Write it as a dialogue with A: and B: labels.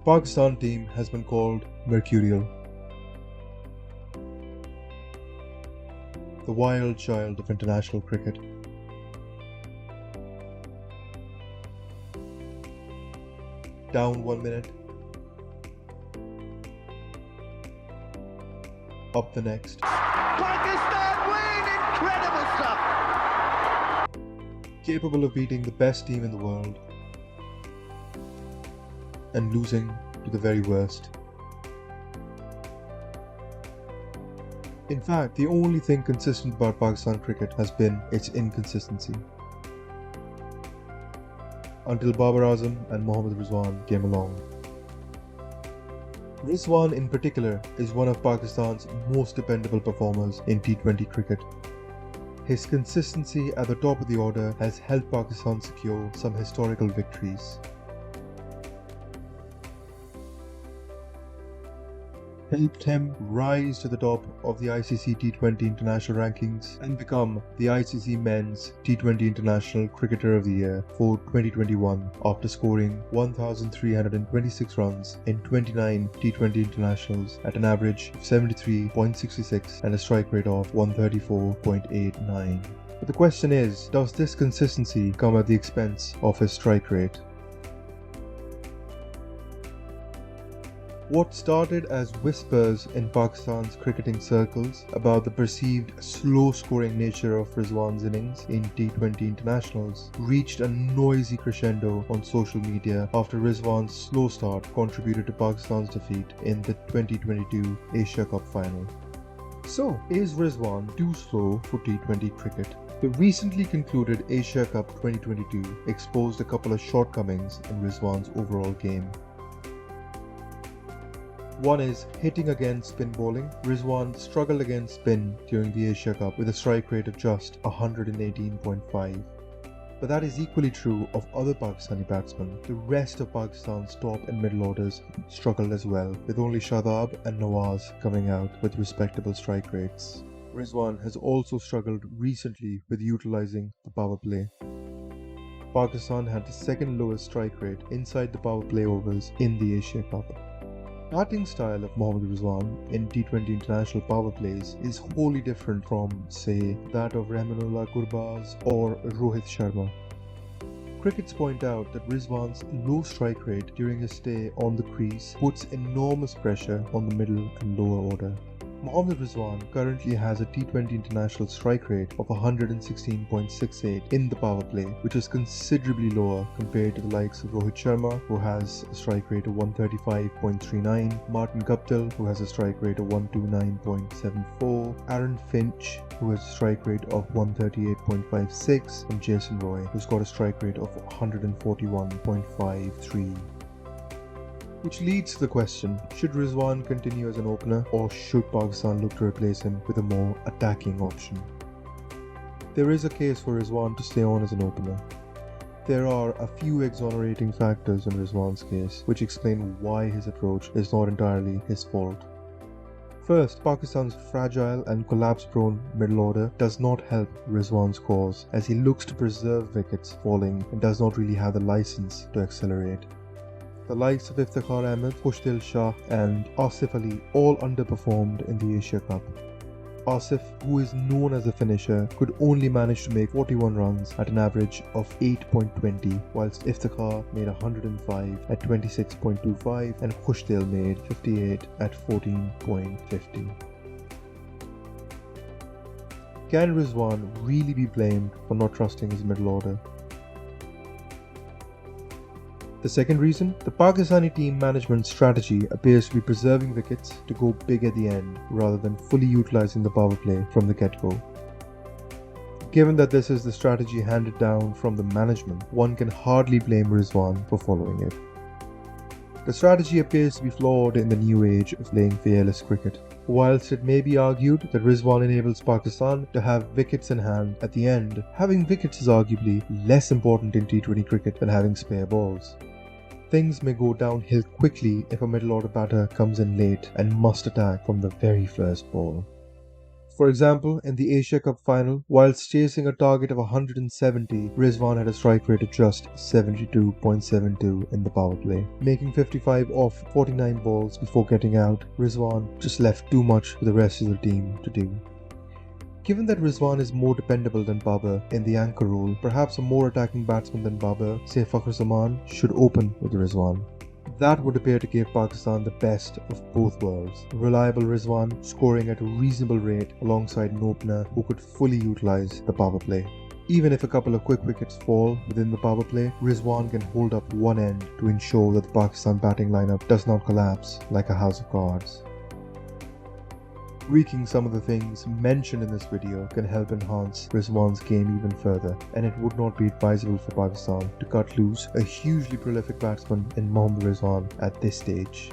A: Pakistan team has been called mercurial, the wild child of international cricket. Down 1 minute, up the next.
B: Pakistan win! Incredible stuff!
A: Capable of beating the best team in the world and losing to the very worst. In fact, the only thing consistent about Pakistan cricket has been its inconsistency. Until Babar Azam and Mohammad Rizwan came along. Rizwan in particular is one of Pakistan's most dependable performers in T20 cricket. His consistency at the top of the order has helped Pakistan secure some historical victories. Helped him rise to the top of the ICC T20 international rankings and become the ICC Men's T20 International Cricketer of the Year for 2021 after scoring 1,326 runs in 29 T20 internationals at an average of 73.66 and a strike rate of 134.89. But the question is, does this consistency come at the expense of his strike rate? What started as whispers in Pakistan's cricketing circles about the perceived slow-scoring nature of Rizwan's innings in T20 internationals reached a noisy crescendo on social media after Rizwan's slow start contributed to Pakistan's defeat in the 2022 Asia Cup final. So, is Rizwan too slow for T20 cricket? The recently concluded Asia Cup 2022 exposed a couple of shortcomings in Rizwan's overall game. One is hitting against spin bowling. Rizwan struggled against spin during the Asia Cup with a strike rate of just 118.5. But that is equally true of other Pakistani batsmen. The rest of Pakistan's top and middle orders struggled as well, with only Shadab and Nawaz coming out with respectable strike rates. Rizwan has also struggled recently with utilising the power play. Pakistan had the second lowest strike rate inside the power play overs in the Asia Cup. Batting style of Mohammad Rizwan in T20 international power plays is wholly different from, say, that of Rahmanullah Gurbaz or Rohit Sharma. Critics point out that Rizwan's low strike rate during his stay on the crease puts enormous pressure on the middle and lower order. Mohammad Rizwan currently has a T20 international strike rate of 116.68 in the power play, which is considerably lower compared to the likes of Rohit Sharma, who has a strike rate of 135.39, Martin Guptill, who has a strike rate of 129.74, Aaron Finch, who has a strike rate of 138.56, and Jason Roy, who's got a strike rate of 141.53. Which leads to the question, should Rizwan continue as an opener or should Pakistan look to replace him with a more attacking option? There is a case for Rizwan to stay on as an opener. There are a few exonerating factors in Rizwan's case which explain why his approach is not entirely his fault. First, Pakistan's fragile and collapse-prone middle order does not help Rizwan's cause as he looks to preserve wickets falling and does not really have the license to accelerate. The likes of Iftikhar Ahmed, Khushdil Shah and Asif Ali all underperformed in the Asia Cup. Asif, who is known as a finisher, could only manage to make 41 runs at an average of 8.20, whilst Iftikhar made 105 at 26.25 and Khushdil made 58 at 14.50. Can Rizwan really be blamed for not trusting his middle order? The second reason, the Pakistani team management strategy appears to be preserving wickets to go big at the end rather than fully utilising the power play from the get-go. Given that this is the strategy handed down from the management, one can hardly blame Rizwan for following it. The strategy appears to be flawed in the new age of playing fearless cricket. Whilst it may be argued that Rizwan enables Pakistan to have wickets in hand at the end, having wickets is arguably less important in T20 cricket than having spare balls. Things may go downhill quickly if a middle order batter comes in late and must attack from the very first ball. For example, in the Asia Cup final, whilst chasing a target of 170, Rizwan had a strike rate of just 72.72 in the power play. Making 55 off 49 balls before getting out, Rizwan just left too much for the rest of the team to do. Given that Rizwan is more dependable than Babar in the anchor role, perhaps a more attacking batsman than Babar, say Fakhar Zaman, should open with Rizwan. That would appear to give Pakistan the best of both worlds. Reliable Rizwan scoring at a reasonable rate alongside an opener who could fully utilise the power play. Even if a couple of quick wickets fall within the power play, Rizwan can hold up one end to ensure that the Pakistan batting lineup does not collapse like a house of cards. Tweaking some of the things mentioned in this video can help enhance Rizwan's game even further, and it would not be advisable for Pakistan to cut loose a hugely prolific batsman in Mohammad Rizwan at this stage.